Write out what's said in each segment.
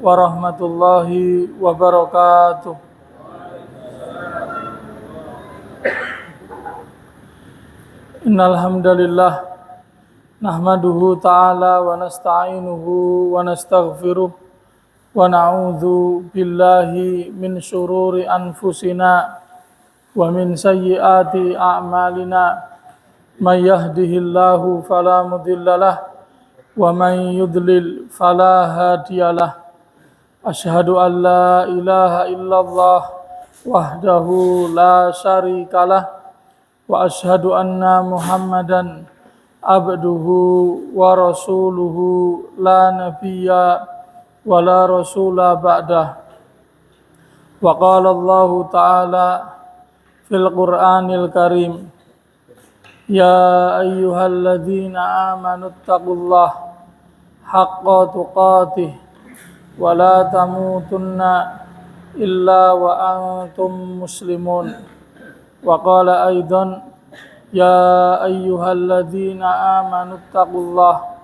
warahmatullahi wabarakatuh. Innal hamdalillah nahmaduhu ta'ala wa nasta'inuhu wa nastaghfiruh wa na'udzu billahi min syururi anfusina wa min sayyiati a'malina. May yahdihillahu fala mudhillalah wa man yudlil fala hadiyalah. Asyhadu an la ilaha illallah wahdahu la syarikalah wa asyhadu anna Muhammadan abduhu wa rasuluhu la nabiyya wa la rasula ba'dah. Wa qala Allah ta'ala fil Qur'anil Karim, ya ayyuhalladzina amanu taqullaha haqqa tuqatih wa la tamutunna illa wa antum muslimun. Wa qala aidan, ya ayyuhalladzina amanu taqullaha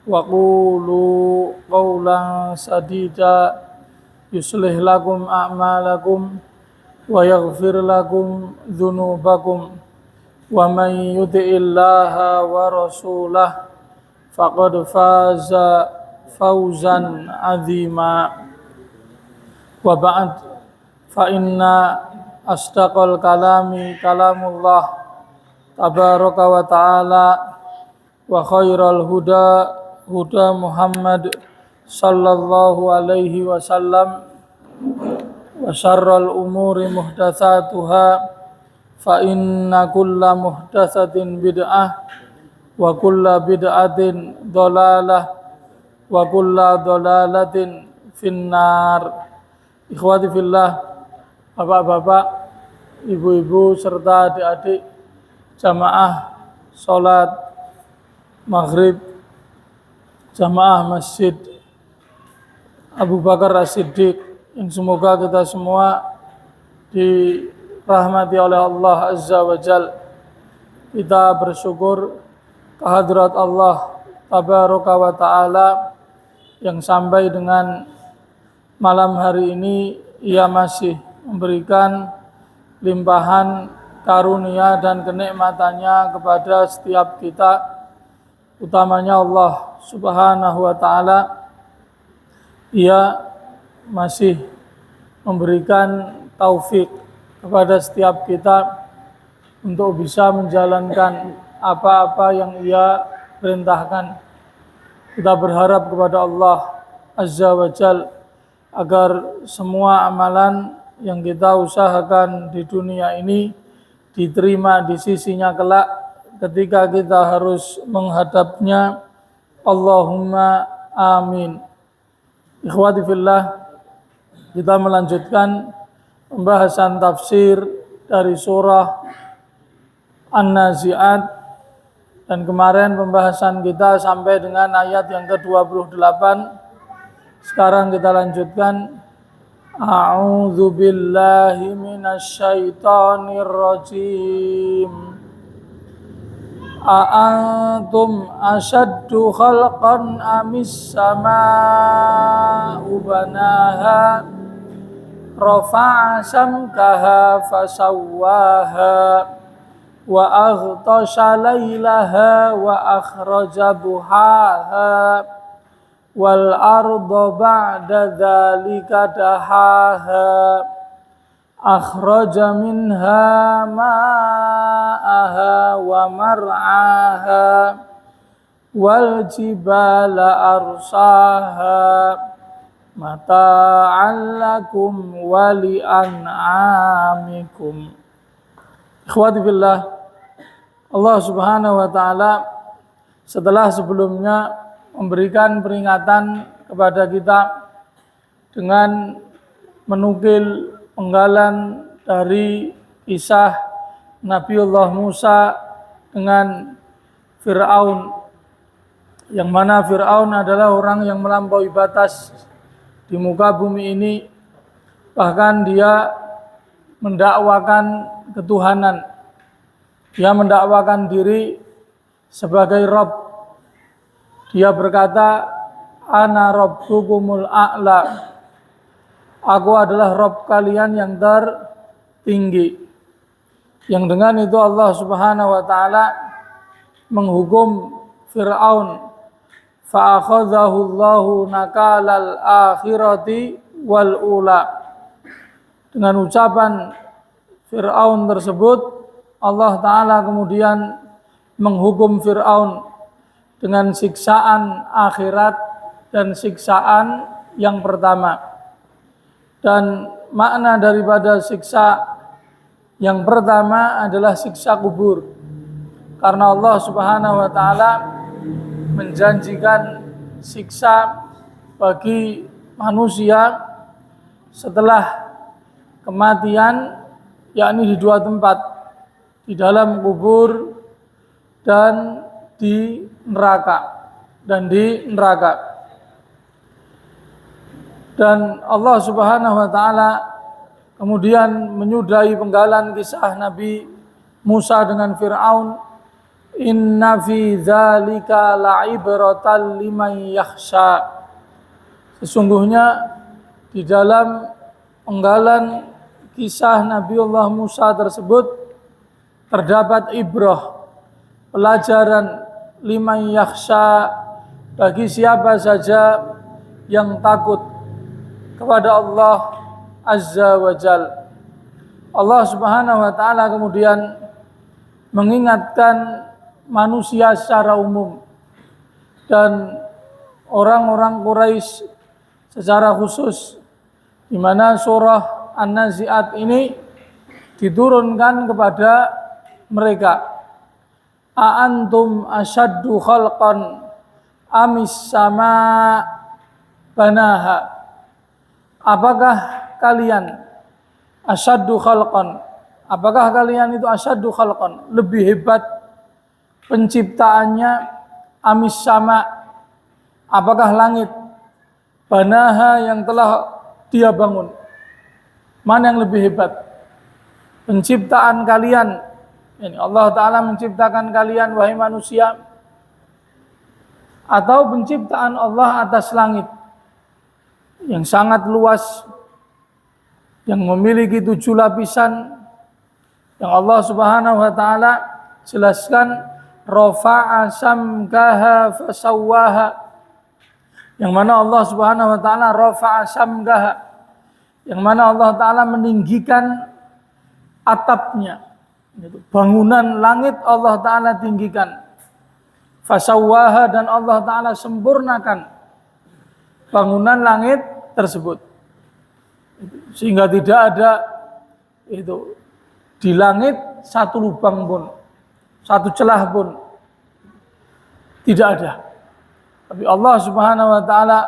wa qulu qawlan sadida yuslih lakum a'malakum wa yaghfir lakum dhunubakum wa man yuti'illaha wa rasulahu faqad faza fawzan 'azima. Wa ba'd, fa inna asdaqal kalami kalamullah tabaraka wa ta'ala wa khairal huda huda Muhammad sallallahu alaihi wasallam wa syarral umuri muhdatsatuha fa inna kulla muhdatsatin bid'ah wa kulla bid'atin dhalalah wa kulla dhalalatin finnar. Ikhwati fillah, bapak-bapak, ibu-ibu serta adik-adik jamaah salat maghrib jamaah Masjid Abu Bakar As-Siddiq, yang semoga kita semua dirahmati oleh Allah Azza wa Jal. Kita bersyukur kehadrat Allah Tabaraka wa Ta'ala yang sampai dengan malam hari ini Ia masih memberikan limpahan karunia dan kenikmatannya kepada setiap kita, utamanya Allah Subhanahu wa Ta'ala. Ia masih memberikan taufik kepada setiap kita untuk bisa menjalankan apa-apa yang Ia perintahkan. Kita berharap kepada Allah Azza wa Jal agar semua amalan yang kita usahakan di dunia ini diterima di sisinya kelak ketika kita harus menghadapnya. Allahumma amin. Ikhwati fillah, kita melanjutkan pembahasan tafsir dari surah An-Nazi'at, dan kemarin pembahasan kita sampai dengan ayat yang ke-28. Sekarang kita lanjutkan. A'udzu billahi minasyaitonir rajim. A'antum asyaddu khalqan amis samaa'u banaha rafa'a samkaha fasawwaha wa aghtasha laylaha wa akhraja duhaha wal arda ba'da dzalika dahaha akhraja minha ma'aha wa mar'aha wal jibala arsaha mata'an lakum wa li an'amikum. Ikhwati fillah, Allah Subhanahu wa Ta'ala setelah sebelumnya memberikan peringatan kepada kita dengan menukil penggalan dari kisah Nabiullah Musa dengan Fir'aun, yang mana Fir'aun adalah orang yang melampaui batas di muka bumi ini. Bahkan dia mendakwakan ketuhanan, dia mendakwakan diri sebagai Rabb. Dia berkata, ana rabbukumul a'la. Aku adalah Rabb kalian yang tertinggi. Yang dengan itu Allah Subhanahu wa taala menghukum Fir'aun. Fa akhadhahu Allahu nakalal akhirati wal ula. Dengan ucapan Fir'aun tersebut, Allah taala kemudian menghukum Fir'aun dengan siksaan akhirat dan siksaan yang pertama. Dan makna daripada siksa yang pertama adalah siksa kubur. Karena Allah Subhanahu wa taala menjanjikan siksa bagi manusia setelah kematian, yakni di dua tempat, di dalam kubur dan di neraka. Dan Allah Subhanahu wa taala kemudian menyudahi penggalan kisah Nabi Musa dengan Fir'aun. Inna fi dzalika la'ibratan liman yakhsha. Sesungguhnya di dalam penggalan kisah Nabiullah Musa tersebut terdapat ibrah, pelajaran liman yakhsha, bagi siapa saja yang takut kepada Allah Azza wa Jal. Allah Subhanahu wa taala kemudian mengingatkan manusia secara umum dan orang-orang Quraisy secara khusus, di mana surah An-Nazi'at ini diturunkan kepada mereka. A antum asyaddu khalqan amis sama banaha. Apakah kalian asyaddu khalqan? Apakah kalian itu asyaddu khalqan? Lebih hebat penciptaannya amis sama? Apakah langit? Banaha yang telah dia bangun. Mana yang lebih hebat? Penciptaan kalian. Ini Allah Ta'ala menciptakan kalian wahai manusia, atau penciptaan Allah atas langit yang sangat luas, yang memiliki 7 lapisan, yang Allah Subhanahu wa taala jelaskan rafa'a samkaha fasawwaha, yang mana Allah Subhanahu wa taala rafa'a samkaha, yang mana Allah taala meninggikan atapnya, bangunan langit Allah taala tinggikan, fasawwaha, dan Allah taala sempurnakan bangunan langit tersebut, sehingga tidak ada itu di langit satu lubang pun, satu celah pun tidak ada. Tapi Allah Subhanahu wa taala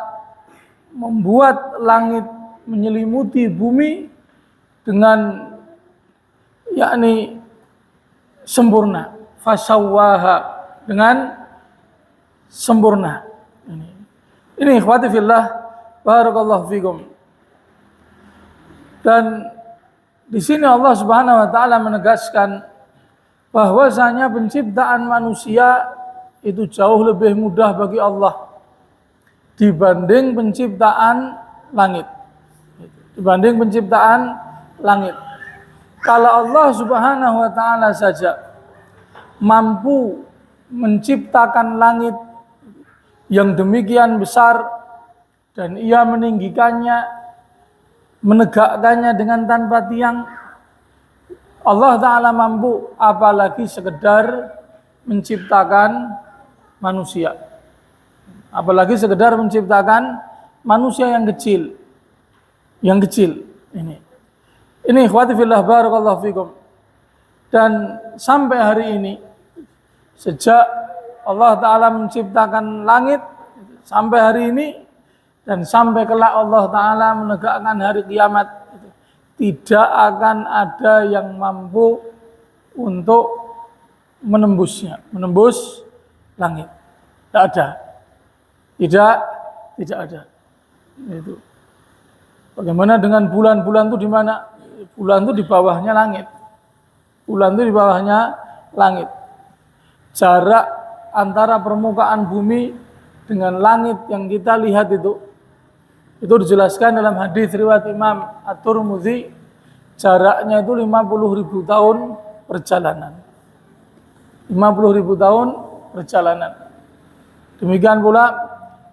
membuat langit menyelimuti bumi dengan yakni sempurna, fasawwaha, dengan sempurna. Ini ikhwati fillah, barakallahu fikum. Dan di sini Allah Subhanahu wa taala menegaskan bahwasanya penciptaan manusia itu jauh lebih mudah bagi Allah dibanding penciptaan langit. Dibanding penciptaan langit. Kalau Allah Subhanahu wa taala saja mampu menciptakan langit yang demikian besar dan ia meninggikannya, menegakkannya dengan tanpa tiang, Allah Ta'ala mampu, apalagi sekedar menciptakan manusia. Apalagi sekedar menciptakan manusia yang kecil. Yang kecil ini. Ini ikhwati fillah, barakallahu fikum. Dan sampai hari ini, sejak Allah Ta'ala menciptakan langit sampai hari ini, dan sampai kelak Allah Ta'ala menegakkan hari kiamat, tidak akan ada yang mampu untuk menembusnya, menembus langit. Tidak ada. Tidak ada. Itu. Bagaimana dengan bulan-bulan itu di mana? Bulan itu di bawahnya langit. Bulan itu di bawahnya langit. Jarak antara permukaan bumi dengan langit yang kita lihat itu dijelaskan dalam hadis riwayat Imam At-Tirmidzi, jaraknya itu 50.000 tahun perjalanan. 50.000 tahun perjalanan. Demikian pula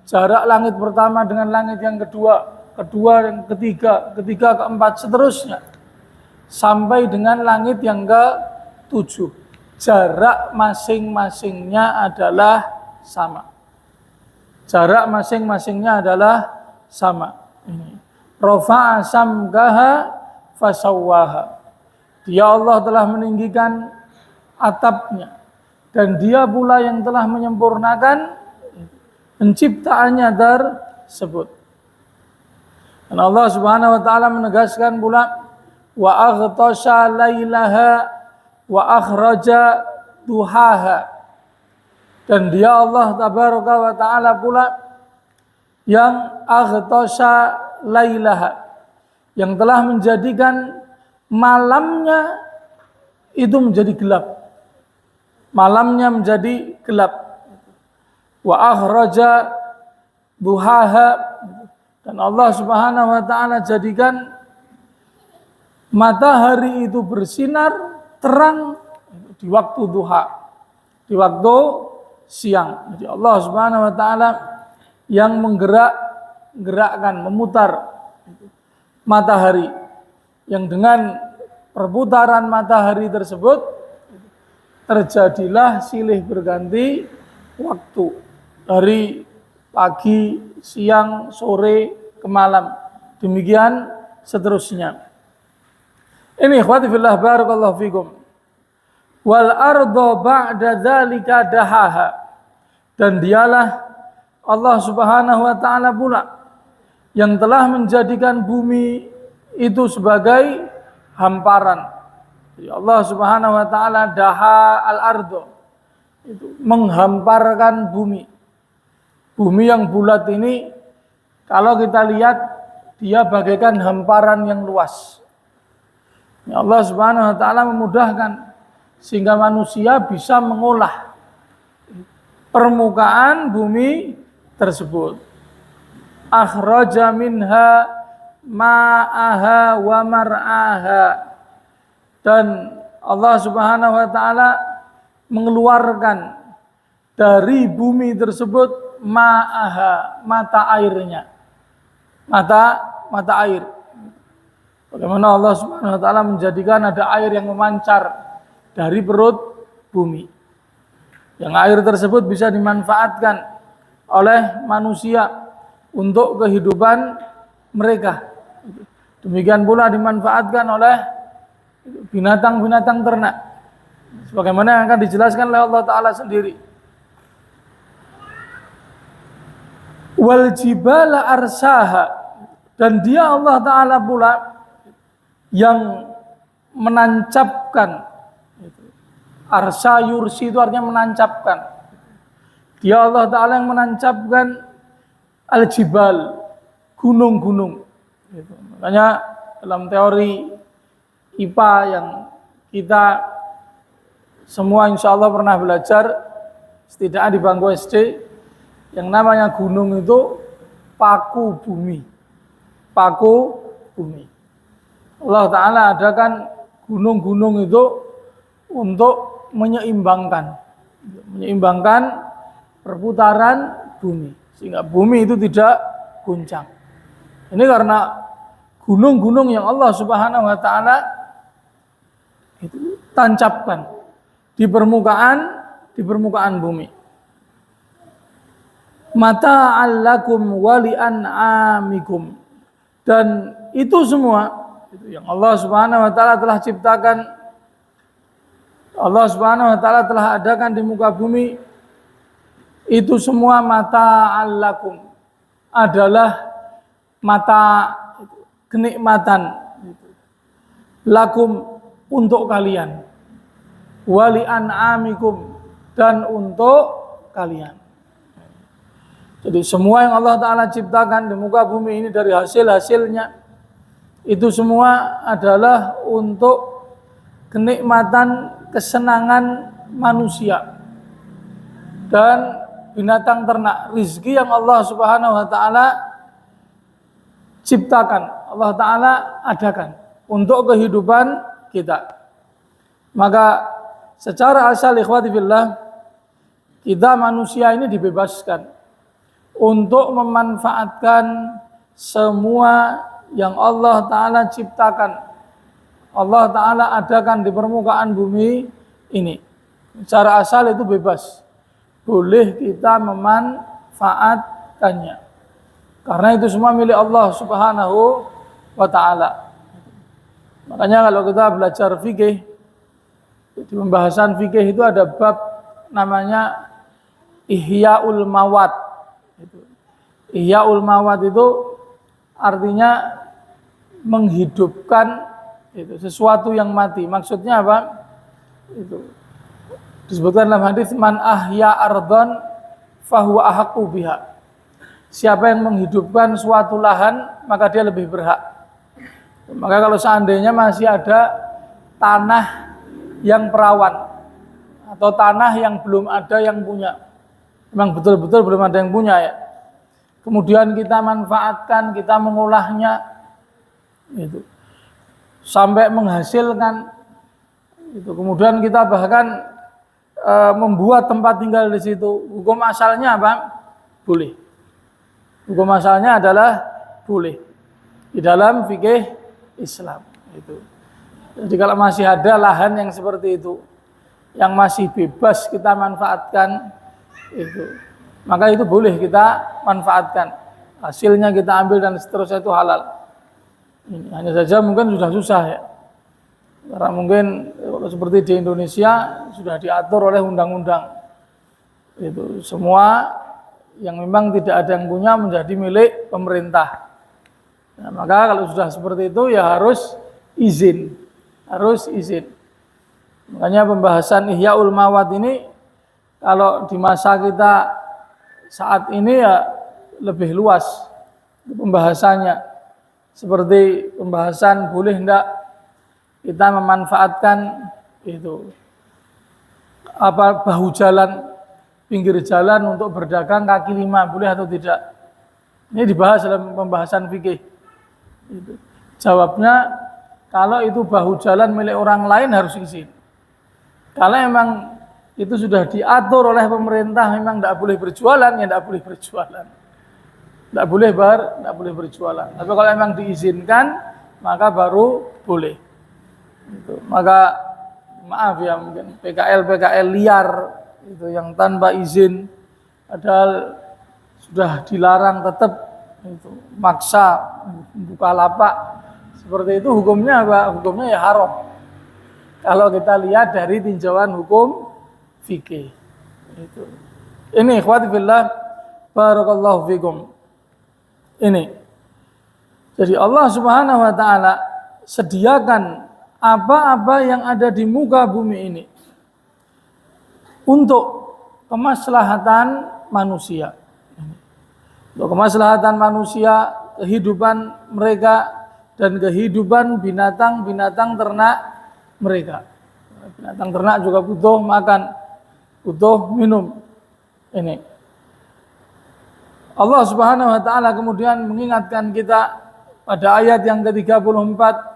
jarak langit pertama dengan langit yang kedua, yang ketiga, keempat, seterusnya sampai dengan langit yang ke-7. Jarak masing-masingnya adalah sama. Jarak masing-masingnya adalah sama. Ini. Rafa'a samgaha fasawwaha. Dia Allah telah meninggikan atapnya dan dia pula yang telah menyempurnakan penciptaannya tersebut. Dan Allah Subhanahu wa taala menegaskan pula wa aghtasha lailaha wa akhraja duhaha. Dan dia Allah tabaraka wa taala pula yang aghtasha lailaha, yang telah menjadikan malamnya itu menjadi gelap. Malamnya menjadi gelap. Wa akhraja duhaha, dan Allah Subhanahu wa taala jadikan matahari itu bersinar terang di waktu duha, di waktu siang. Jadi Allah Subhanahu wa taala yang menggerakkan, memutar matahari, yang dengan perputaran matahari tersebut terjadilah silih berganti waktu dari pagi, siang, sore ke malam, demikian seterusnya. Ini ikhwati fillah barakallahu fikum. Wal arda ba'da dzalika dahaha, dan dialah Allah Subhanahu wa taala pula yang telah menjadikan bumi itu sebagai hamparan. Allah Subhanahu wa taala daha al-ardo, itu menghamparkan bumi. Bumi yang bulat ini kalau kita lihat dia bagaikan hamparan yang luas. Ya, Allah Subhanahu wa taala memudahkan sehingga manusia bisa mengolah permukaan bumi tersebut. Akhraja minha ma'aha wa mar'aha, dan Allah Subhanahu wa taala mengeluarkan dari bumi tersebut ma'aha, mata airnya. Mata air. Bagaimana Allah Subhanahu wa taala menjadikan ada air yang memancar dari perut bumi. Yang air tersebut bisa dimanfaatkan oleh manusia untuk kehidupan mereka. Demikian pula dimanfaatkan oleh binatang-binatang ternak, sebagaimana yang akan dijelaskan oleh Allah Ta'ala sendiri. Wal jibala arsaha, dan dia Allah Ta'ala pula yang menancapkan. Arsa yursi itu artinya menancapkan. Dia Allah Ta'ala yang menancapkan al-jibal, gunung-gunung. Makanya dalam teori IPA yang kita semua insya Allah pernah belajar, setidaknya di bangku SD, yang namanya gunung itu paku bumi. Paku bumi. Allah Ta'ala adakan gunung-gunung itu untuk menyeimbangkan perputaran bumi, sehingga bumi itu tidak guncang. Ini karena gunung-gunung yang Allah Subhanahu wa taala itu tancapkan di permukaan bumi. Mata'allakum wali an'amikum, dan itu semua itu yang Allah Subhanahu wa taala telah ciptakan, Allah Subhanahu wa taala telah adakan di muka bumi, itu semua mata'allakum, adalah mata kenikmatan lakum, untuk kalian, wali an'amikum, dan untuk kalian. Jadi semua yang Allah Ta'ala ciptakan di muka bumi ini dari hasil-hasilnya, itu semua adalah untuk kenikmatan, kesenangan manusia. Dan binatang ternak, rizki yang Allah Subhanahu wa taala ciptakan, Allah taala adakan untuk kehidupan kita. Maka secara asal ikhwati fillah, kita manusia ini dibebaskan untuk memanfaatkan semua yang Allah taala ciptakan, Allah taala adakan di permukaan bumi ini. Secara asal itu bebas, boleh kita memanfaatkannya, karena itu semua milik Allah Subhanahu wa taala. Makanya kalau kita belajar fikih, di pembahasan fikih itu ada bab namanya Ihya'ul Mawad. Ihya'ul Mawad itu artinya menghidupkan sesuatu yang mati. Maksudnya apa? Itu disebutkan dalam hadis, man ahya ardhan fahuwa ahaqqu biha. Siapa yang menghidupkan suatu lahan, maka dia lebih berhak. Maka kalau seandainya masih ada tanah yang perawan atau tanah yang belum ada yang punya, memang betul-betul belum ada yang punya ya, kemudian kita manfaatkan, kita mengolahnya itu sampai menghasilkan itu, kemudian kita bahkan membuat tempat tinggal di situ, hukum asalnya apa? Boleh. Hukum asalnya adalah boleh di dalam fikih Islam itu. Jadi kalau masih ada lahan yang seperti itu, yang masih bebas kita manfaatkan itu, maka itu boleh kita manfaatkan. Hasilnya kita ambil dan seterusnya, itu halal. Ini hanya saja mungkin sudah susah ya. Karena mungkin kalau seperti di Indonesia sudah diatur oleh undang-undang. Itu semua yang memang tidak ada yang punya menjadi milik pemerintah. Nah, maka kalau sudah seperti itu ya harus izin. Harus izin. Makanya pembahasan Ihya'ul Mawad ini kalau di masa kita saat ini ya lebih luas pembahasannya. Seperti pembahasan boleh enggak kita memanfaatkan itu apa, bahu jalan, pinggir jalan untuk berdagang kaki lima, boleh atau tidak? Ini dibahas dalam pembahasan fikih. Itu. Jawabnya, kalau itu bahu jalan milik orang lain harus izin. Kalau memang itu sudah diatur oleh pemerintah, memang tidak boleh berjualan, ya tidak boleh berjualan. Tidak boleh berjualan. Tapi kalau memang diizinkan, maka baru boleh. Itu. Maka maaf ya, mungkin PKL liar itu yang tanpa izin, padahal sudah dilarang tetap itu maksa buka lapak seperti itu, hukumnya apa? Hukumnya ya haram. Kalau kita lihat dari tinjauan hukum fikih itu. Ini ikhwati fillah, barakallahu fikum. Ini. Jadi Allah Subhanahu wa taala sediakan apa-apa yang ada di muka bumi ini untuk kemaslahatan manusia. Untuk kemaslahatan manusia, kehidupan mereka dan kehidupan binatang-binatang ternak mereka. Binatang ternak juga butuh makan, butuh minum. Ini. Allah Subhanahu wa taala kemudian mengingatkan kita pada ayat yang ke-34,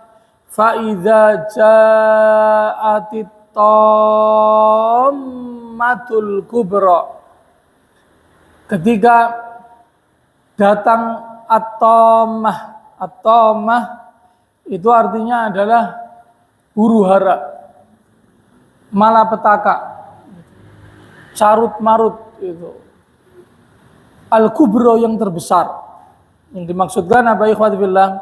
فَإِذَا جَاءَتِ الطَّامَّةُ الْكُبْرَى. Ketika datang at-tammah. At-tammah itu artinya adalah huru hara, malapetaka, carut marut itu. Al-kubra yang terbesar. Yang dimaksudkan apa ikhwati fillah?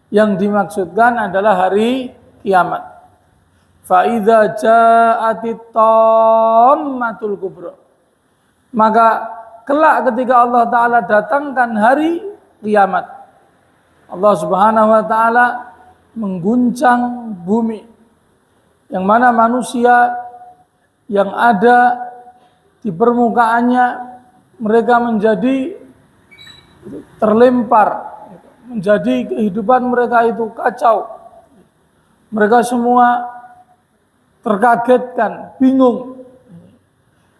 Yang dimaksudkan adalah hari kiamat. Fa idza ja'atit tammatul kubra. Maka kelak ketika Allah taala datangkan hari kiamat, Allah Subhanahu wa taala mengguncang bumi, yang mana manusia yang ada di permukaannya mereka menjadi terlempar, menjadi kehidupan mereka itu kacau. Mereka semua terkagetkan, bingung.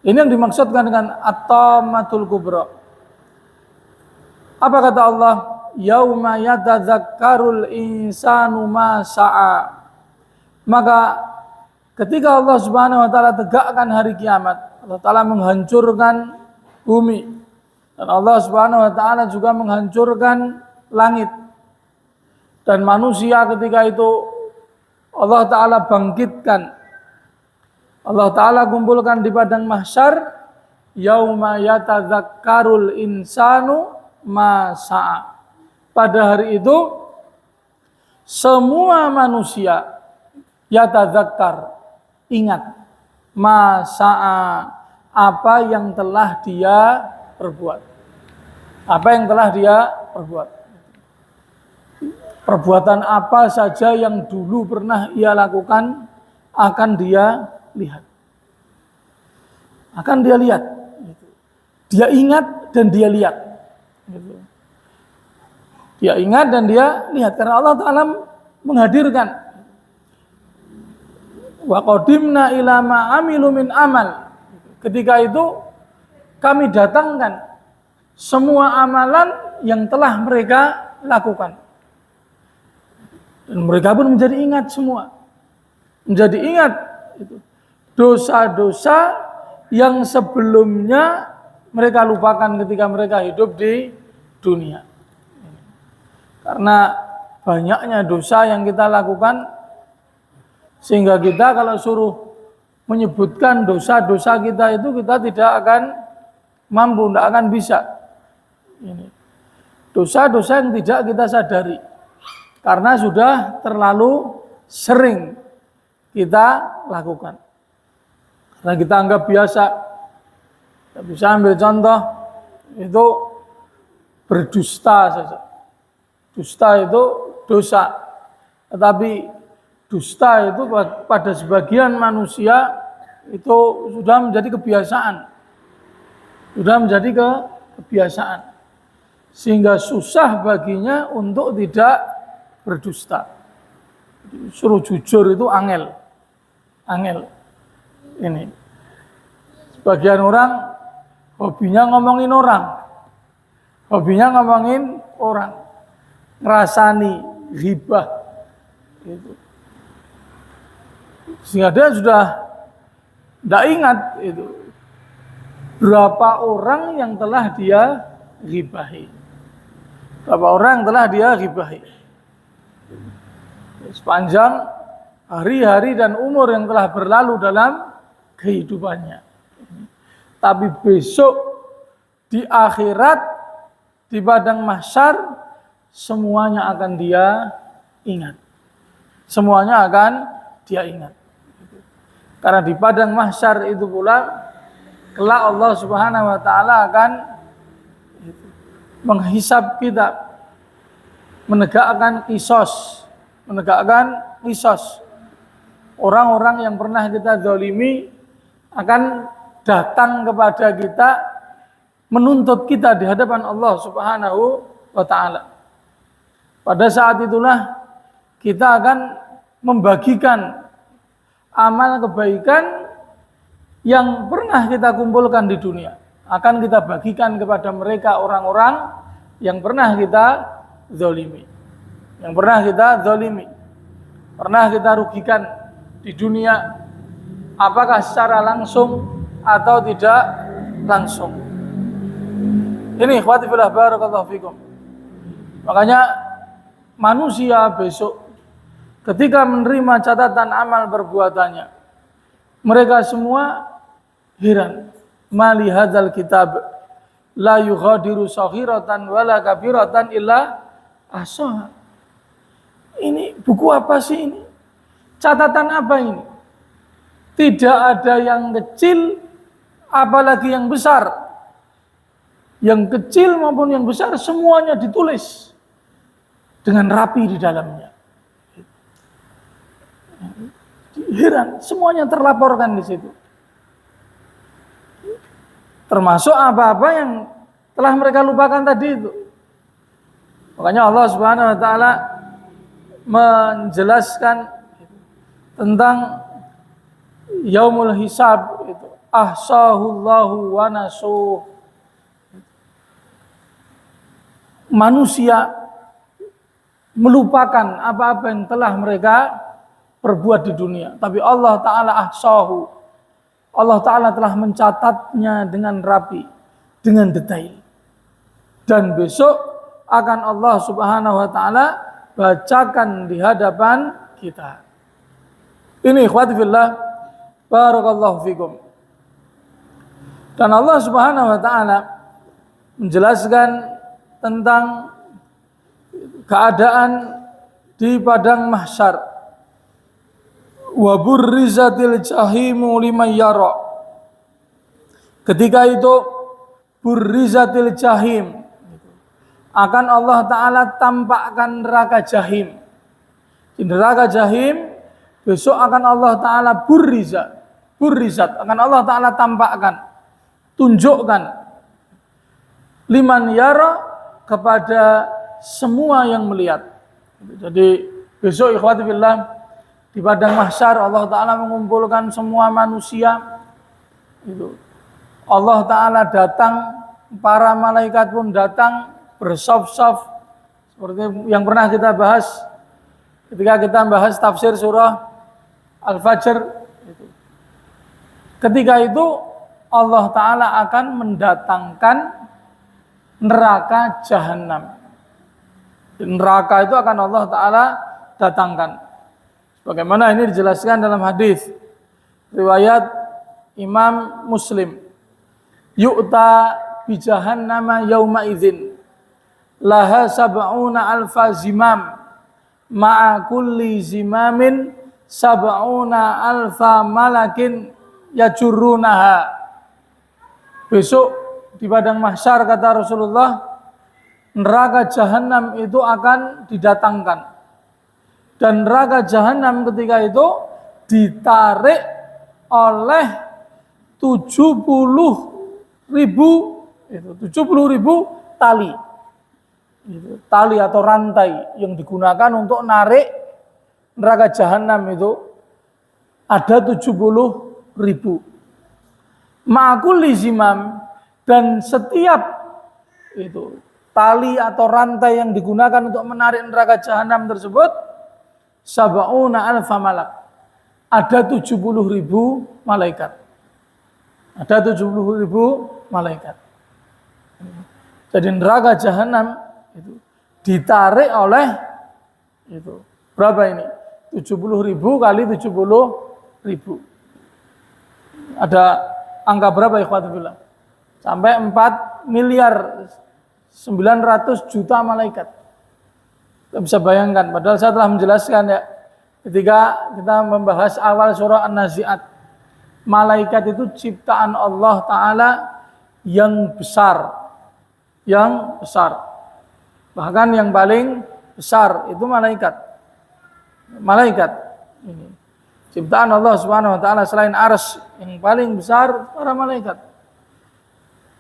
Ini yang dimaksudkan dengan at-tammatul kubra. Apa kata Allah? Yauma yatadzakkarul insanu ma sa'a. Maka ketika Allah Subhanahu wa taala tegakkan hari kiamat, Allah taala menghancurkan bumi. Dan Allah Subhanahu wa taala juga menghancurkan langit. Dan manusia ketika itu Allah taala bangkitkan. Allah taala kumpulkan di padang mahsyar, yauma yatadzakkarul insanu ma sa'a. Pada hari itu semua manusia yatadzakkar, ingat, ma sa'a, apa yang telah dia perbuat. Apa yang telah dia perbuat. Perbuatan apa saja yang dulu pernah ia lakukan akan dia lihat. Akan dia lihat. Dia ingat dan dia lihat. Dia ingat dan dia lihat. Karena Allah Ta'ala menghadirkan. Wa qadimna ila ma amilu min amal. Ketika itu kami datangkan semua amalan yang telah mereka lakukan. Dan mereka pun menjadi ingat semua. Menjadi ingat dosa-dosa yang sebelumnya mereka lupakan ketika mereka hidup di dunia. Karena banyaknya dosa yang kita lakukan, sehingga kita kalau suruh menyebutkan dosa-dosa kita itu, kita tidak akan mampu, tidak akan bisa. Dosa-dosa yang tidak kita sadari. Karena sudah terlalu sering kita lakukan. Karena kita anggap biasa. Kita bisa ambil contoh, itu berdusta saja. Dusta itu dosa. Tetapi dusta itu pada sebagian manusia itu sudah menjadi kebiasaan. Sudah menjadi kebiasaan. Sehingga susah baginya untuk tidak berdusta. Suruh jujur itu angel. Angel. Ini. Sebagian orang hobinya ngomongin orang. Hobinya ngomongin orang. Ngerasani, ghibah. Gitu. Sehingga dia sudah tidak ingat itu berapa orang yang telah dia ghibahi. Berapa orang yang telah dia ghibahi. Sepanjang hari-hari dan umur yang telah berlalu dalam kehidupannya. Tapi besok di akhirat, di padang mahsyar, semuanya akan dia ingat. Semuanya akan dia ingat. Karena di padang mahsyar itu pula kelak Allah Subhanahu wa taala akan menghisab kita, menegakkan qisas. Orang-orang yang pernah kita zalimi akan datang kepada kita, menuntut kita di hadapan Allah Subhanahu wa taala. Pada saat itulah kita akan membagikan amal kebaikan yang pernah kita kumpulkan di dunia. Akan kita bagikan kepada mereka, orang-orang yang pernah kita zalimi. Yang pernah kita zalimi, pernah kita rugikan di dunia, apakah secara langsung atau tidak langsung. Ini ikhwati fillah barakallahu fikum. Makanya manusia besok ketika menerima catatan amal perbuatannya, mereka semua heran. Mali hadzal kitab la yughadiru saghiratan wala kabiratan illa ahsaha. Ini buku apa sih ini? Catatan apa ini? Tidak ada yang kecil, apalagi yang besar. Yang kecil maupun yang besar semuanya ditulis dengan rapi di dalamnya. Heran, semuanya terlaporkan di situ. Termasuk apa-apa yang telah mereka lupakan tadi itu. Makanya Allah Subhanahu wa taala menjelaskan tentang yaumul hisab itu. ahsahullahu wa nasuh. Manusia melupakan apa-apa yang telah mereka perbuat di dunia, tapi Allah Ta'ala ahsahu. Allah Ta'ala telah mencatatnya dengan rapi, dengan detail. Dan besok akan Allah Subhanahu wa Ta'ala bacakan di hadapan kita. Ini ikhwati fillah, barakallahu fikum. Dan Allah Subhanahu wa Ta'ala menjelaskan tentang keadaan di padang mahsyar. Wa burrizatil jahimu liman yara. Ketika itu burrizatil jahim, akan Allah Ta'ala tampakkan neraka jahim. Di neraka jahim besok akan Allah Ta'ala burrizat akan Allah Ta'ala tampakkan, tunjukkan liman yara, kepada semua yang melihat. Jadi besok ikhwati fillah di padang mahsyar Allah Ta'ala mengumpulkan semua manusia. Allah Ta'ala datang, para malaikat pun datang bersaf-saf, seperti yang pernah kita bahas ketika kita bahas tafsir surah Al-Fajr. Ketika itu Allah Ta'ala akan mendatangkan neraka jahanam. Neraka itu akan Allah Ta'ala datangkan. Bagaimana ini dijelaskan dalam hadis riwayat Imam Muslim. Yu'ta bi jahannama yauma idzin laha sab'una alfa zimam ma'a kulli zimamin sab'una alfa malakin yajurrunaha. Besok di padang mahsyar kata Rasulullah, neraka jahanam itu akan didatangkan. Dan neraka jahanam ketika itu ditarik oleh 70.000 tali. Tali atau rantai yang digunakan untuk narik neraka jahanam itu ada 70.000. Ma'kulli zimam, dan setiap itu tali atau rantai yang digunakan untuk menarik neraka jahanam tersebut sab'una alfa malak, ada 70.000 malaikat. Ada 70.000 malaikat. Jadi neraka jahanam itu ditarik oleh itu berapa ini? 70.000 kali 70.000. Ada angka berapa ikhwati fillah? Sampai 4 miliar 900 juta malaikat. Kita bisa bayangkan, padahal saya telah menjelaskan ya ketika kita membahas awal surah An-Nazi'at. Malaikat itu ciptaan Allah Ta'ala yang besar. Yang besar. Bahkan yang paling besar itu malaikat. Malaikat ini ciptaan Allah Subhanahu wa Ta'ala, selain arsy yang paling besar para malaikat.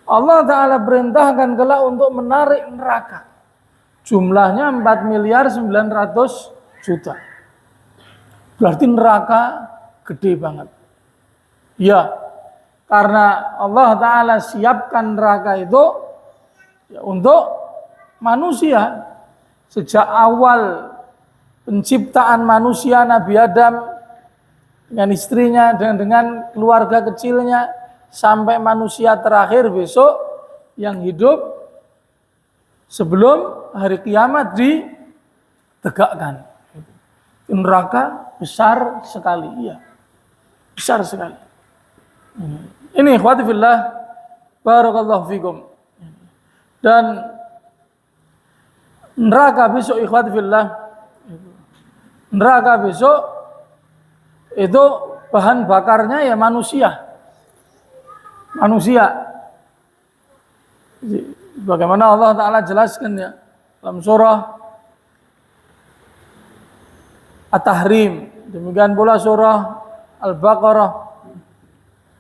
Allah Ta'ala perintahkan kelak untuk menarik neraka. Jumlahnya 4 miliar 900 juta. Berarti neraka gede banget. Ya, karena Allah Ta'ala siapkan neraka itu ya, untuk manusia. Sejak awal penciptaan manusia, Nabi Adam dengan istrinya dan dengan keluarga kecilnya, sampai manusia terakhir besok yang hidup sebelum hari kiamat ditegakkan. Neraka besar sekali, ya, besar sekali. Ini ikhwati fillah, barakallahu fikum. Dan neraka besok ikhwati fillah, neraka besok itu bahan bakarnya ya manusia. Bagaimana Allah Ta'ala jelaskan ya dalam surah At-Tahrim, demikian pula surah Al-Baqarah,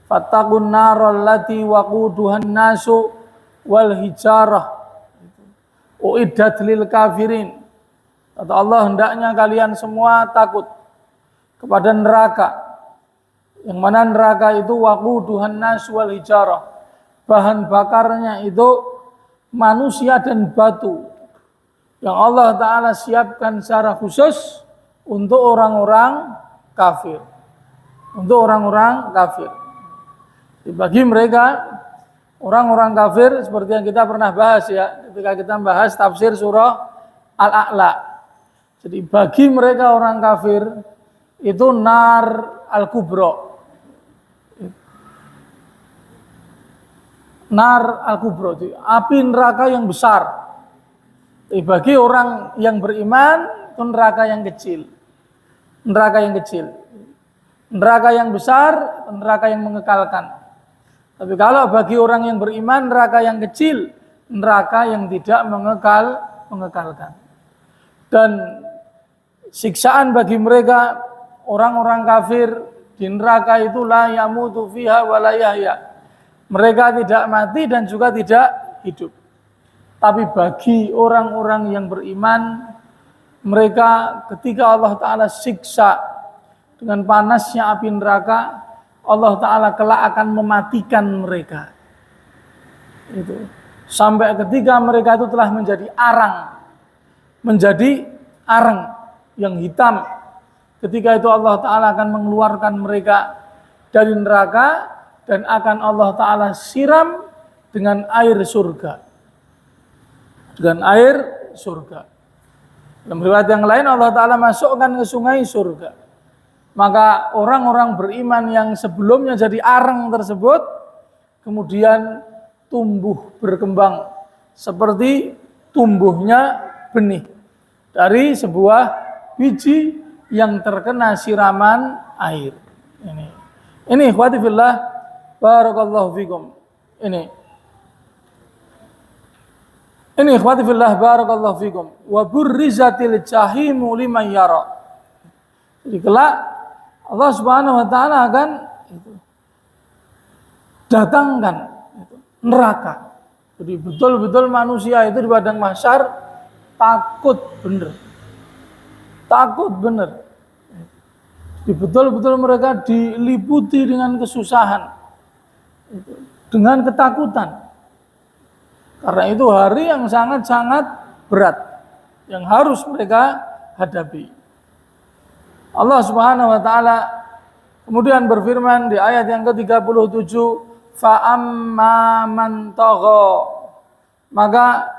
fattaqun naral lati waquduhan nasu wal hijarah uiddat lil kafirin. Kata Allah, hendaknya kalian semua takut kepada neraka Yang mana neraka itu waquduhan nas wal hijarah. Bahan bakarnya itu manusia dan batu. Yang Allah Ta'ala siapkan secara khusus untuk orang-orang kafir. Untuk orang-orang kafir. Bagi mereka, orang-orang kafir seperti yang kita pernah bahas ya, ketika kita bahas tafsir surah Al-A'la. Jadi bagi mereka orang kafir, itu nar al-kubra. Nar al-kubra, api neraka yang besar. Bagi orang yang beriman, itu neraka yang kecil. Neraka yang kecil. Neraka yang besar, neraka yang mengekalkan. Tapi kalau bagi orang yang beriman, neraka yang kecil, neraka yang tidak mengekalkan. Dan siksaan bagi mereka, orang-orang kafir di neraka itu la yamutu fiha wa la yahya. Mereka tidak mati dan juga tidak hidup. Tapi bagi orang-orang yang beriman, mereka ketika Allah Ta'ala siksa dengan panasnya api neraka, Allah Ta'ala kelak akan mematikan mereka. Itu. Sampai ketika mereka itu telah menjadi arang. Menjadi arang yang hitam. Ketika itu Allah Ta'ala akan mengeluarkan mereka dari neraka dan akan Allah Ta'ala siram dengan air surga. Dengan air surga. Dalam riwayat yang lain Allah Ta'ala masukkan ke sungai surga. Maka orang-orang beriman yang sebelumnya jadi arang tersebut kemudian tumbuh berkembang seperti tumbuhnya benih dari sebuah biji yang terkena siraman air. Ini ikhwati fillah, barakallahu fikum. Ini ikhwati fillah, barakallahu fikum. Wa burrizatil jahimu liman yara. Jadi kelak Allah Subhanahu wa taala akan datangkan neraka. Jadi betul-betul manusia itu di padang mahsyar takut bener. Takut bener. Jadi betul-betul mereka diliputi dengan kesusahan. Dengan ketakutan. Karena itu hari yang sangat-sangat berat yang harus mereka hadapi. Allah Subhanahu wa taala kemudian berfirman di ayat yang ke-37, fa amman man tagha. Maka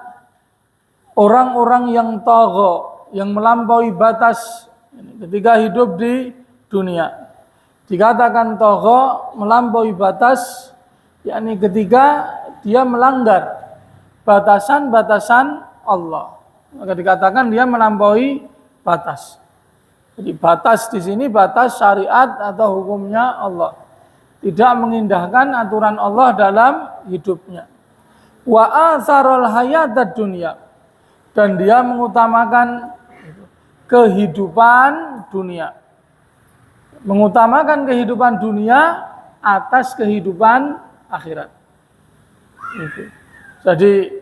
orang-orang yang tagha, yang melampaui batas ketika hidup di dunia. Dikatakan tagha, melampaui batas, yakni ketika dia melanggar batasan-batasan Allah. Maka dikatakan dia melampaui batas. Jadi batas di sini batas syariat atau hukumnya Allah. Tidak mengindahkan aturan Allah dalam hidupnya. Wa atharul hayatad dunya. Dan dia mengutamakan kehidupan dunia. Mengutamakan kehidupan dunia atas kehidupan akhirat. Jadi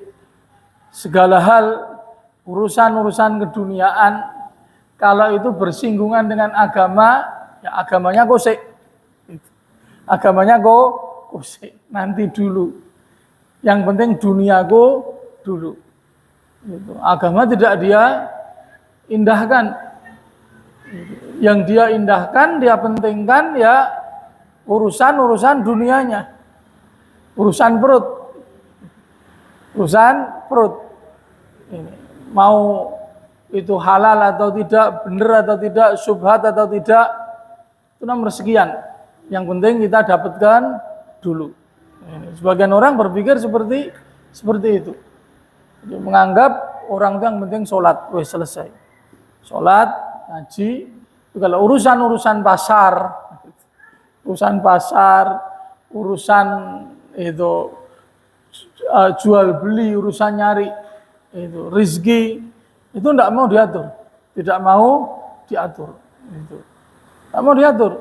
segala hal urusan-urusan keduniaan kalau itu bersinggungan dengan agama, ya agamanya kosek. Agamanya kosek. Nanti dulu. Yang penting duniaku dulu. Agama tidak dia indahkan. Yang dia indahkan, dia pentingkan ya urusan-urusan dunianya. Urusan perut. Urusan perut. Ini. Mau itu halal atau tidak, benar atau tidak, syubhat atau tidak, itu nomor sekian. Yang penting kita dapatkan dulu. Sebagian orang berpikir seperti itu. Jadi menganggap orang itu yang penting sholat, wes selesai. Sholat, ngaji, itu kalau urusan pasar, urusan itu jual beli, urusan nyari itu rezeki, itu tidak mau diatur, tidak mau diatur, itu tidak mau diatur.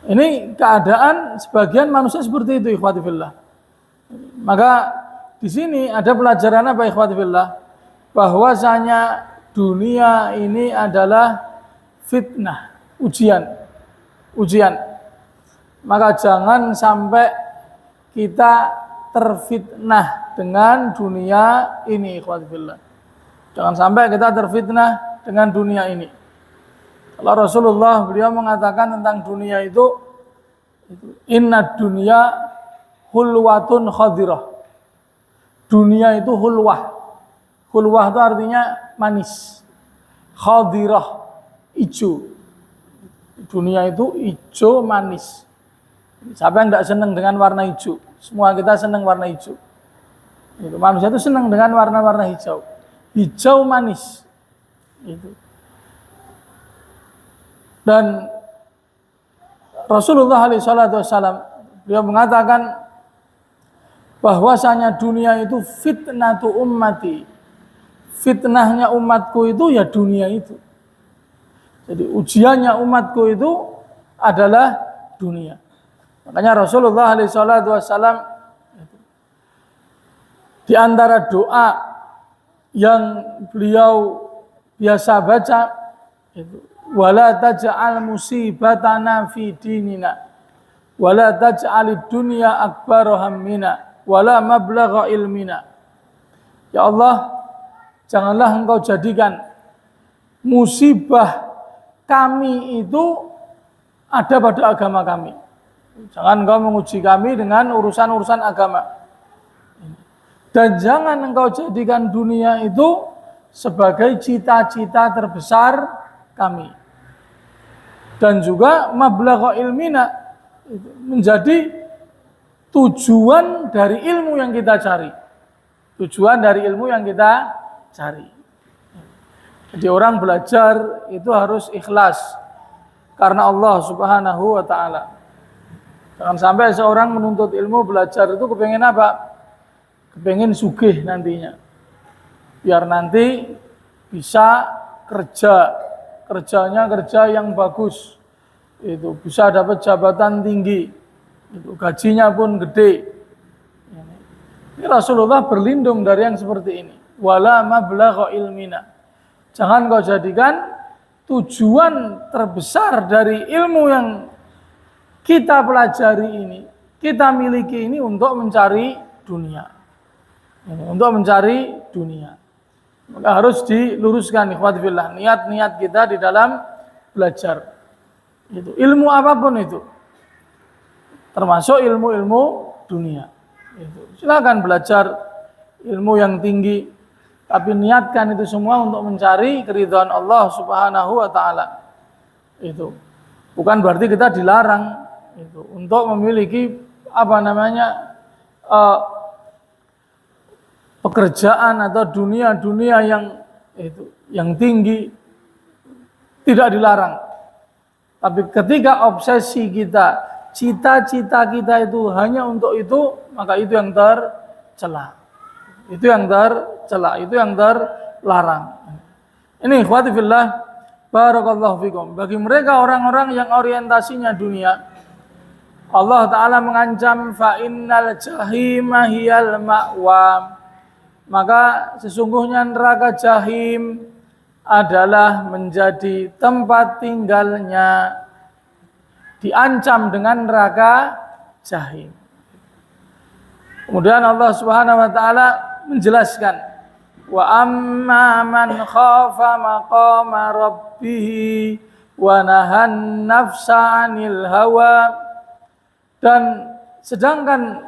Ini keadaan sebagian manusia seperti itu, ikhwati fillah. Maka di sini ada pelajaran apa, ikhwati fillah? Bahwasanya dunia ini adalah fitnah, ujian. Maka jangan sampai kita terfitnah dengan dunia ini, ikhwati fillah. Jangan sampai kita terfitnah dengan dunia ini. Kalau Rasulullah beliau mengatakan tentang dunia itu inna dunya hulwatun khadirah. Dunia itu hulwah. Hulwah itu artinya manis. Khadirah, hijau. Dunia itu hijau manis. Siapa yang tidak senang dengan warna hijau? Semua kita senang warna hijau. Itu, manusia itu senang dengan warna-warna hijau. Hijau manis. Itu. Dan Rasulullah SAW beliau mengatakan bahwasanya dunia itu fitnatu ummati. Fitnahnya umatku itu ya dunia itu. Jadi ujiannya umatku itu adalah dunia. Makanya Rasulullah SAW di antara doa yang beliau biasa baca itu wala taj'al musibatana fi dinina wala taj'alid dunya akbar hammina wala mablagha ilmina. Ya Allah, janganlah Engkau jadikan musibah kami itu ada pada agama kami. Jangan Engkau menguji kami dengan urusan-urusan agama. Dan jangan Engkau jadikan dunia itu sebagai cita-cita terbesar kami. Dan juga mablagha ilmina menjadi tujuan dari ilmu yang kita cari. Tujuan dari ilmu yang kita cari. Jadi orang belajar itu harus ikhlas karena Allah Subhanahu wa taala. Jangan sampai seorang menuntut ilmu belajar itu kepengen apa? Kepengen sugih nantinya. Biar nanti bisa kerjanya kerja yang bagus. Itu bisa dapat jabatan tinggi. Itu gajinya pun gede. Ini Rasulullah berlindung dari yang seperti ini. Wala mablagha ilmina. Jangan kau jadikan tujuan terbesar dari ilmu yang kita pelajari ini, kita miliki ini untuk mencari dunia. Untuk mencari dunia. Maka harus diluruskan ikhwati fillah niat-niat kita di dalam belajar. Itu ilmu apapun itu. Termasuk ilmu-ilmu dunia. Itu. Silakan belajar ilmu yang tinggi, tapi niatkan itu semua untuk mencari keridhaan Allah Subhanahu wa taala. Itu. Bukan berarti kita dilarang itu untuk memiliki pekerjaan atau dunia yang tinggi, tidak dilarang. Tapi ketika obsesi kita, cita-cita kita itu hanya untuk itu, maka itu yang tercela. Itu yang tercela, itu yang terlarang. Ini ikhwati fillah, barakallahu fikum. Bagi mereka orang-orang yang orientasinya dunia, Allah Ta'ala mengancam fa innal jahima hiyal ma'wa. Maka sesungguhnya neraka jahim adalah menjadi tempat tinggalnya. Diancam dengan neraka jahim. Kemudian Allah Subhanahu wa taala menjelaskan wa amma man khafa maqama rabbih wa nahan nafsa 'anil hawa. Dan sedangkan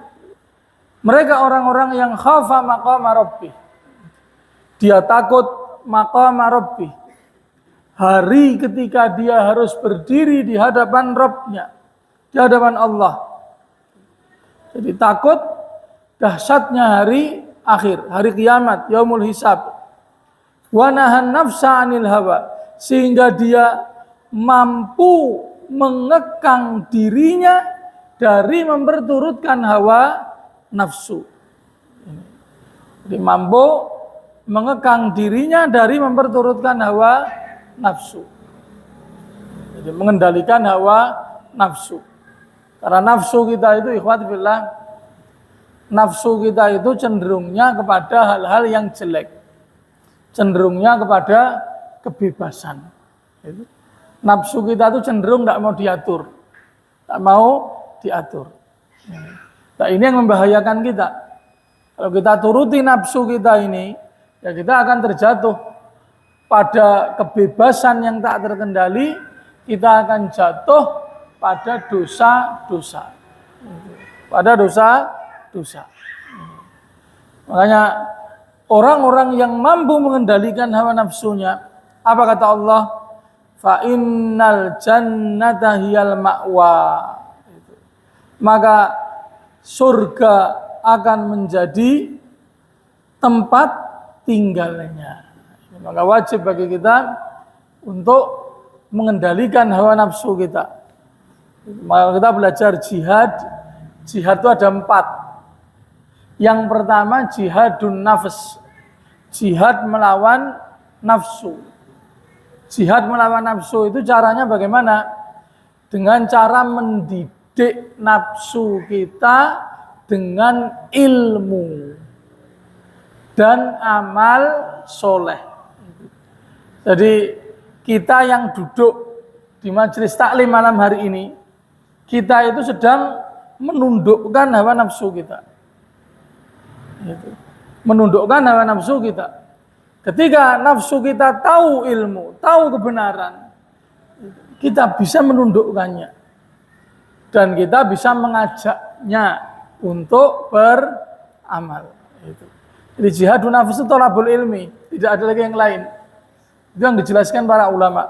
mereka orang-orang yang khafa maqama rabbih, dia takut maqama rabbih, hari ketika dia harus berdiri di hadapan Rabbnya, di hadapan Allah. Jadi takut dahsyatnya hari akhir, hari kiamat, yaumul hisab. Wa nahan nafsa 'anil hawa, sehingga dia mampu mengekang dirinya dari memperturutkan hawa nafsu. Jadi mampu mengekang dirinya dari memperturutkan hawa nafsu. Jadi mengendalikan hawa nafsu. Karena nafsu kita itu ikhwati fillah, nafsu kita itu cenderungnya kepada hal-hal yang jelek. Cenderungnya kepada kebebasan. Nafsu kita tuh cenderung tidak mau diatur. Tak mau diatur. Nah, ini yang membahayakan kita. Kalau kita turuti nafsu kita ini, ya kita akan terjatuh pada kebebasan yang tak terkendali, kita akan jatuh pada dosa-dosa. Pada dosa-dosa. Makanya orang-orang yang mampu mengendalikan hawa nafsunya, apa kata Allah? Fa innal jannata hiyal ma'wa. Maka surga akan menjadi tempat tinggalnya. Maka wajib bagi kita untuk mengendalikan hawa nafsu kita. Maka kita belajar jihad. Jihad itu ada 4. Yang pertama jihadun nafs. Jihad melawan nafsu. Jihad melawan nafsu itu caranya bagaimana? Dengan cara mendidik nafsu kita dengan ilmu dan amal soleh. Jadi kita yang duduk di majelis taklim malam hari ini, kita itu sedang menundukkan hawa nafsu kita. Menundukkan hawa nafsu kita. Ketika nafsu kita tahu ilmu, tahu kebenaran, kita bisa menundukkannya. Dan kita bisa mengajaknya untuk beramal. Jadi jihadun nafs itu thalabul ilmi, tidak ada lagi yang lain. Itu yang dijelaskan para ulama.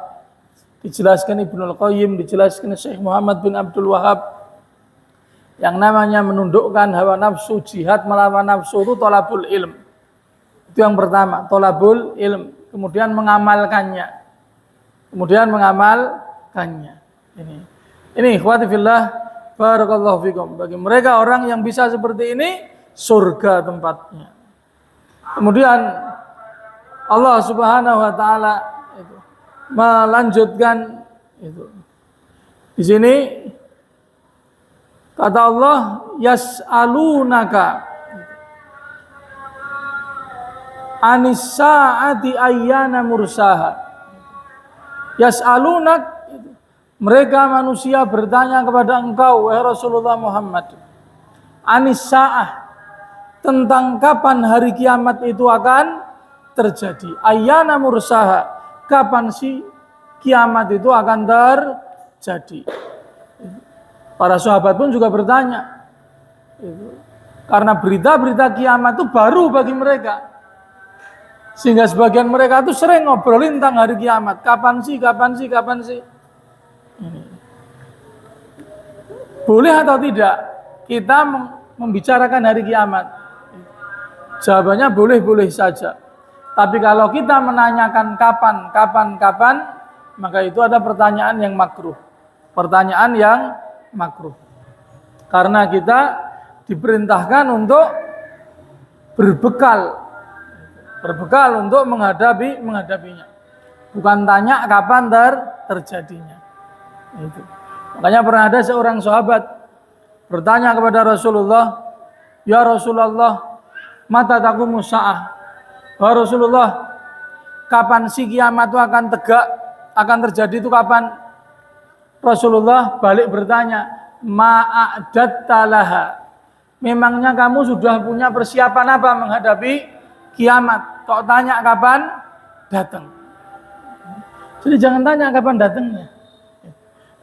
Dijelaskan Ibnul Qayyim, dijelaskan Syekh Muhammad bin Abdul Wahab. Yang namanya menundukkan hawa nafsu, jihad melawan nafsu itu thalabul ilm. Itu yang pertama, thalabul ilm. Kemudian mengamalkannya. Ini ikhwati fillah, barakallahu fikum. Bagi mereka orang yang bisa seperti ini, surga tempatnya. Kemudian Allah Subhanahu wa taala melanjutkan itu. Di sini kata Allah, yas'alunaka anis sa'ati ayyana mursaha. Yas'alunak, mereka manusia bertanya kepada engkau wahai Rasulullah Muhammad, anis sa'ah, tentang kapan hari kiamat itu akan terjadi. Ayyana mursaha, kapan sih kiamat itu akan terjadi. Para sahabat pun juga bertanya. Karena berita-berita kiamat itu baru bagi mereka. Sehingga sebagian mereka itu sering ngobrolin tentang hari kiamat. Kapan sih? Boleh atau tidak kita membicarakan hari kiamat? Jawabannya boleh-boleh saja. Tapi kalau kita menanyakan kapan, maka itu ada pertanyaan yang makruh. Pertanyaan yang makruh. Karena kita diperintahkan untuk berbekal untuk menghadapinya. Bukan tanya kapan terjadinya. Itu. Makanya pernah ada seorang sahabat bertanya kepada Rasulullah, "Ya Rasulullah, mata taqumus saah?" "Wahai Rasulullah, kapan sih kiamat itu akan tegak, akan terjadi itu kapan?" Rasulullah balik bertanya, "Ma'adatta laha?" Memangnya kamu sudah punya persiapan apa menghadapi kiamat? Kok tanya kapan datang? Jadi jangan tanya kapan datangnya.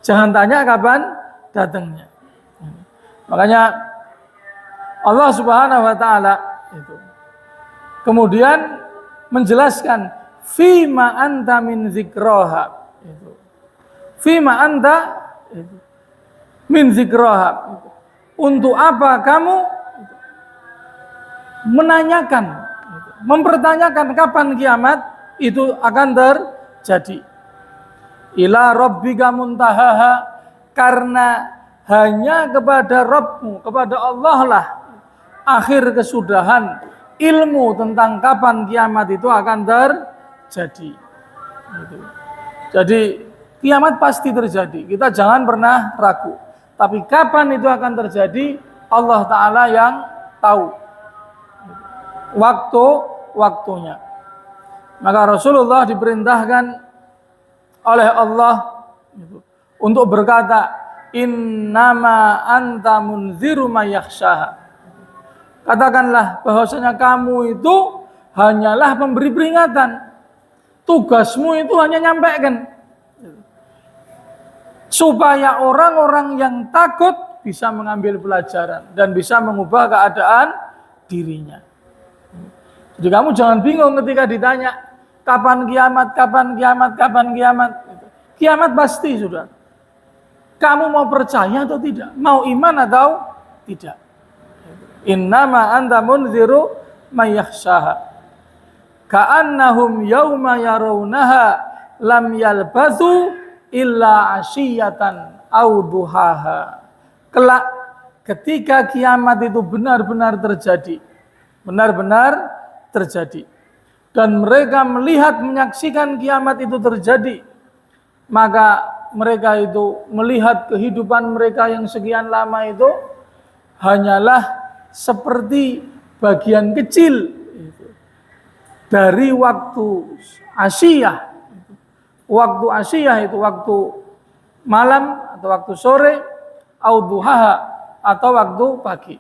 Jangan tanya kapan datangnya. Makanya Allah Subhanahu wa taala itu kemudian menjelaskan fima anta min zikraha. Itu. Fima anta itu. Min zikraha. Untuk apa kamu menanyakan, mempertanyakan kapan kiamat itu akan terjadi? Ila rabbika muntahaha, karena hanya kepada Rabbmu, kepada Allah lah akhir kesudahan ilmu tentang kapan kiamat itu akan terjadi. Jadi kiamat pasti terjadi, kita jangan pernah ragu. Tapi kapan itu akan terjadi, Allah Ta'ala yang tahu waktunya. Maka Rasulullah diperintahkan oleh Allah gitu, untuk berkata innama anta munziru may yakhshaha. Katakanlah bahwasanya kamu itu hanyalah pemberi peringatan. Tugasmu itu hanya nyampaikan. Supaya orang-orang yang takut bisa mengambil pelajaran dan bisa mengubah keadaan dirinya. Jadi kamu jangan bingung ketika ditanya kapan kiamat, kapan kiamat, kapan kiamat. Kiamat pasti sudah. Kamu mau percaya atau tidak? Mau iman atau tidak? Innama anta munziru may yakhshaha. Ka'annahum yauma yarawnaha lam yalbathu illa asyiyatan au duhaha. Kelak ketika kiamat itu benar-benar terjadi, dan mereka melihat menyaksikan kiamat itu terjadi, maka mereka itu melihat kehidupan mereka yang sekian lama itu hanyalah seperti bagian kecil dari waktu asyiyah. Waktu asyiyah itu waktu malam atau waktu sore, au duhaha atau waktu pagi.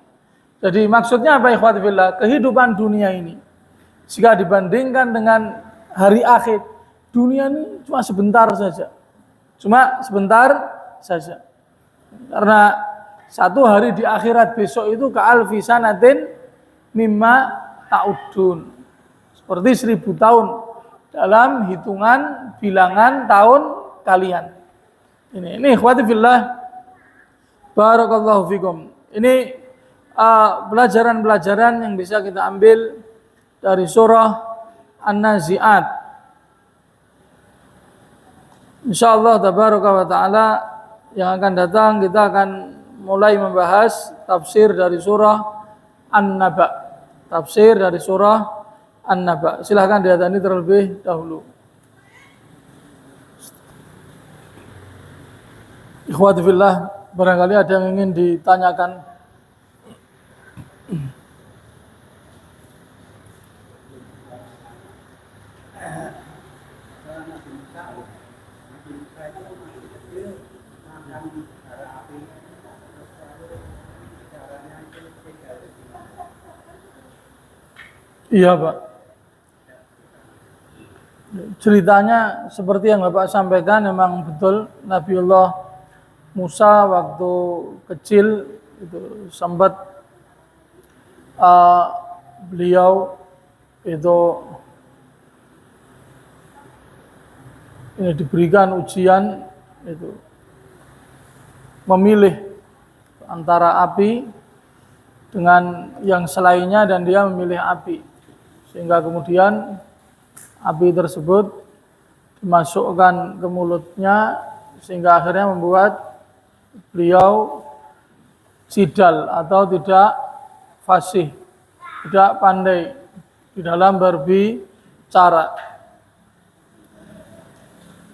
Jadi maksudnya apa ikhwati fillah? Kehidupan dunia ini jika dibandingkan dengan hari akhir, dunia ini cuma sebentar saja. Karena satu hari di akhirat besok itu ka'alfi sanatin mimma ta'udun. Seperti 1000 tahun dalam hitungan bilangan tahun kalian. Ini ikhwati fillah, barakallahu fikum. Ini pelajaran-pelajaran yang bisa kita ambil dari surah An-Nazi'at. Insyaallah tabaraka wa taala yang akan datang kita akan mulai membahas tafsir dari surah An-Naba. Tafsir dari surah An-Naba. Silahkan dihadiri terlebih dahulu. Ikhwati fillah, barangkali ada yang ingin ditanyakan. Iya Pak. Ceritanya seperti yang Bapak sampaikan, memang betul Nabiullah Musa waktu kecil itu sempat beliau itu ini diberikan ujian itu memilih antara api dengan yang selainnya, dan dia memilih api, sehingga kemudian api tersebut dimasukkan ke mulutnya sehingga akhirnya membuat beliau sidal atau tidak fasih, tidak pandai di dalam berbicara.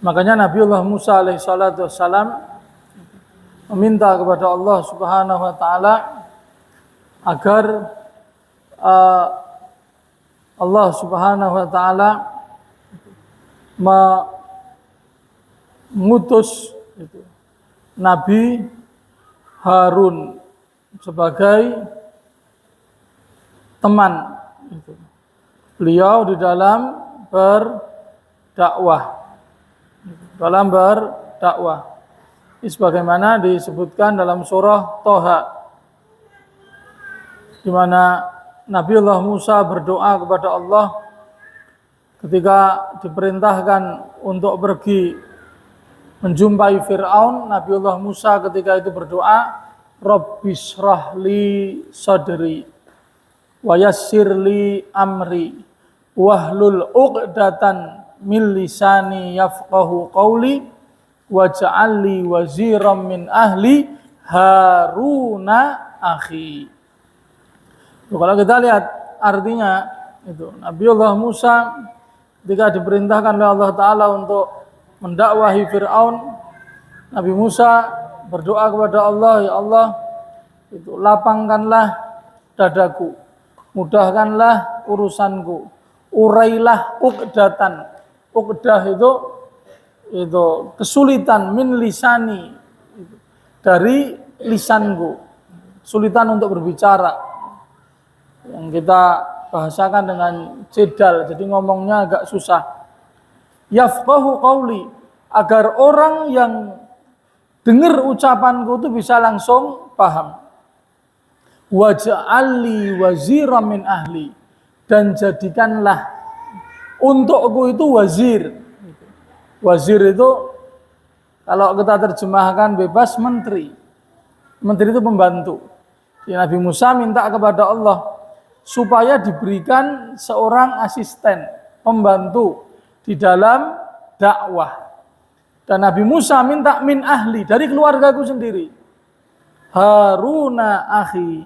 Makanya Nabiullah Musa alaihissalatu wassalam meminta kepada Allah Subhanahu wa taala agar Allah Subhanahu wa taala mengutus Nabi Harun sebagai teman beliau di dalam berdakwah. Ini sebagaimana disebutkan dalam surah Toha, di mana Nabiullah Musa berdoa kepada Allah ketika diperintahkan untuk pergi menjumpai Fir'aun. Nabiullah Musa ketika itu berdoa, Rabbishrah li sadri wa yassir li amri wahlul 'uqdatan min lisani yafqahu qawli waj'al li waziran min ahli Haruna akhi. Kalau kita lihat artinya itu, Nabiullah Musa ketika diperintahkan oleh Allah Ta'ala untuk mendakwahi Fir'aun, Nabi Musa berdoa kepada Allah, ya Allah, itu lapangkanlah dadaku, mudahkanlah urusanku, urailah uqdatan. Uqdah itu itu kesulitan min lisani, dari lisanku, kesulitan untuk berbicara, yang kita bahasakan dengan jedal, jadi ngomongnya agak susah. Yafqahu qauli, agar orang yang dengar ucapanku itu bisa langsung paham. Waj'alli waziran min ahli, dan jadikanlah untukku itu wazir. Wazir itu kalau kita terjemahkan bebas menteri. Menteri itu pembantu. Ya, Nabi Musa minta kepada Allah supaya diberikan seorang asisten, pembantu di dalam dakwah. Dan Nabi Musa minta min ahli, dari keluargaku sendiri. Haruna akhi,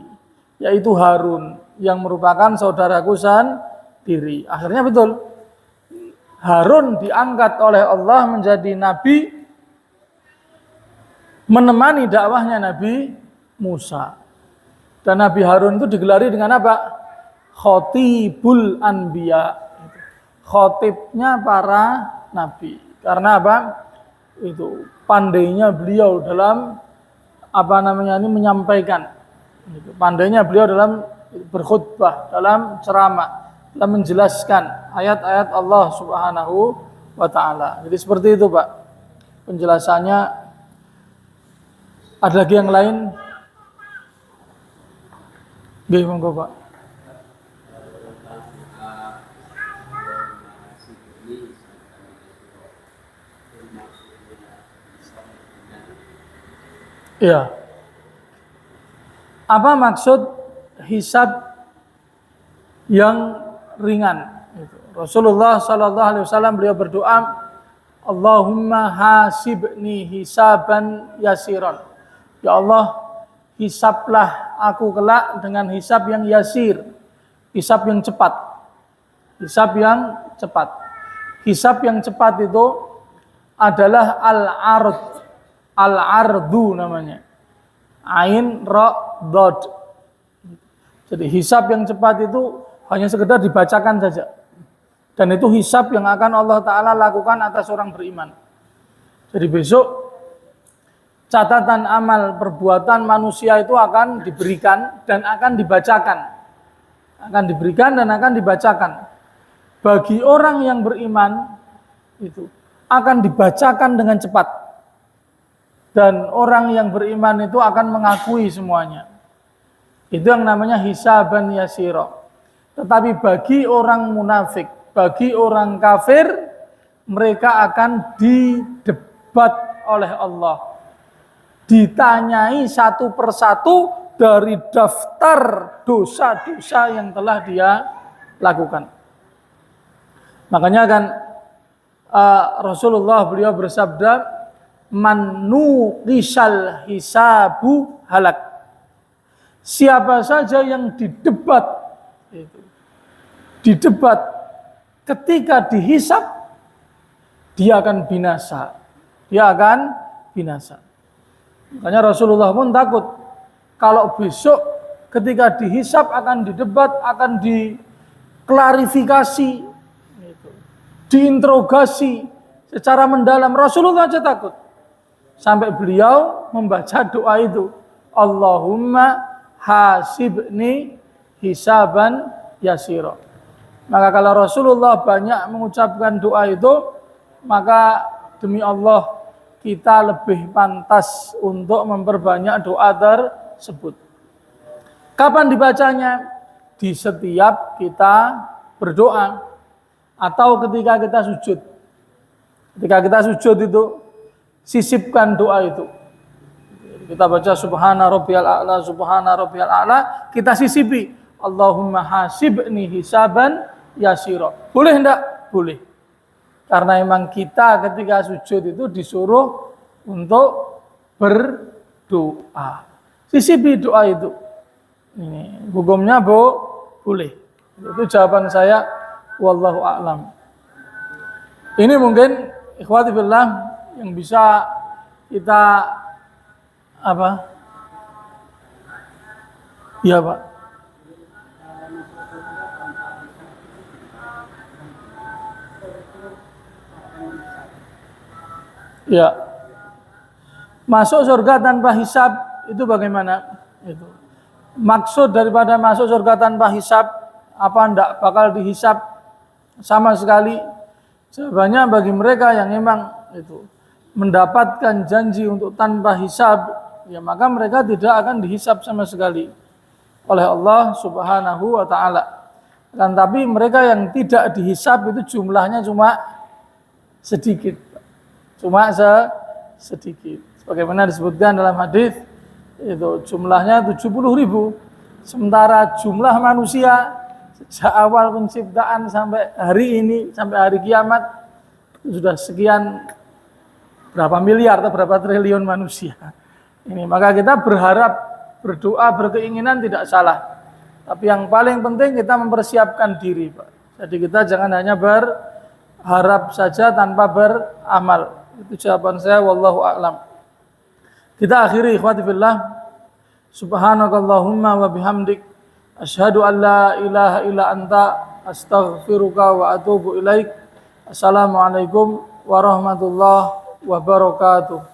yaitu Harun yang merupakan saudaraku sendiri. Akhirnya betul, Harun diangkat oleh Allah menjadi nabi, menemani dakwahnya Nabi Musa. Dan Nabi Harun itu digelari dengan apa? Khotibul Anbiya, khotibnya para nabi. Karena apa? Itu pandainya beliau dalam menyampaikan. Pandainya beliau dalam berkhutbah, dalam ceramah, dalam menjelaskan ayat-ayat Allah Subhanahu wa taala. Jadi seperti itu, Pak. Penjelasannya. Ada lagi yang lain? Nggih, monggo, Pak. Iya. Apa maksud hisab yang ringan? Rasulullah Shallallahu Alaihi Wasallam beliau berdoa, Allahumma hasibni hisaban yasiran. Ya Allah, hisablah aku kelak dengan hisab yang yasir, hisab yang cepat. Hisab yang cepat. Hisab yang cepat itu adalah al-ard. Al-ardu namanya. Ain, ra, dod. Jadi hisab yang cepat itu hanya sekedar dibacakan saja. Dan itu hisab yang akan Allah Ta'ala lakukan atas orang beriman. Jadi besok catatan amal perbuatan manusia itu akan diberikan dan akan dibacakan. Akan diberikan dan akan dibacakan. Bagi orang yang beriman itu akan dibacakan dengan cepat. Dan orang yang beriman itu akan mengakui semuanya. Itu yang namanya hisaban yasira. Tetapi bagi orang munafik, bagi orang kafir, mereka akan didebat oleh Allah. Ditanyai satu persatu dari daftar dosa-dosa yang telah dia lakukan. Makanya kan Rasulullah beliau bersabda, man nuqisal hisabu halak. Siapa saja yang didebat ketika dihisab, dia akan binasa. Dia akan binasa. Makanya Rasulullah pun takut kalau besok ketika dihisab akan didebat, akan diklarifikasi, diinterogasi secara mendalam. Rasulullah aja takut. Sampai beliau membaca doa itu, Allahumma hasibni hisaban yasira. Maka kalau Rasulullah banyak mengucapkan doa itu, maka demi Allah kita lebih pantas untuk memperbanyak doa tersebut. Kapan dibacanya? Di setiap kita berdoa atau ketika kita sujud. Ketika kita sujud itu sisipkan doa itu. Kita baca subhana rabbiyal a'la, kita sisipi Allahumma hasibni hisaban yasira. Boleh enggak? Boleh. Karena memang kita ketika sujud itu disuruh untuk berdoa. Sisipi doa itu. Ini hukumnya boleh. Itu jawaban saya, wallahu a'lam. Ini mungkin ikhwati fillah yang bisa kita ya Pak. Ya, masuk surga tanpa hisab itu bagaimana? Itu maksud daripada masuk surga tanpa hisab, apa ndak bakal dihisab sama sekali? Jawabannya bagi mereka yang memang itu mendapatkan janji untuk tanpa hisab, ya maka mereka tidak akan dihisab sama sekali oleh Allah Subhanahu wa taala. Kan tapi mereka yang tidak dihisab itu jumlahnya cuma sedikit. Cuma sedikit. Sebagaimana disebutkan dalam hadis itu jumlahnya 70.000. Sementara jumlah manusia sejak awal penciptaan sampai hari ini, sampai hari kiamat itu sudah sekian berapa miliar atau berapa triliun manusia. Ini maka kita berharap, berdoa, berkeinginan tidak salah. Tapi yang paling penting kita mempersiapkan diri, Pak. Jadi kita jangan hanya berharap saja tanpa beramal. Itu jawaban saya, wallahu a'lam. Kita akhiri ikhwati fillah. Subhanakallahumma wa bihamdik asyhadu an la ilaha illa anta astaghfiruka wa atubu ilaik. Assalamualaikum warahmatullahi wabarakatuh.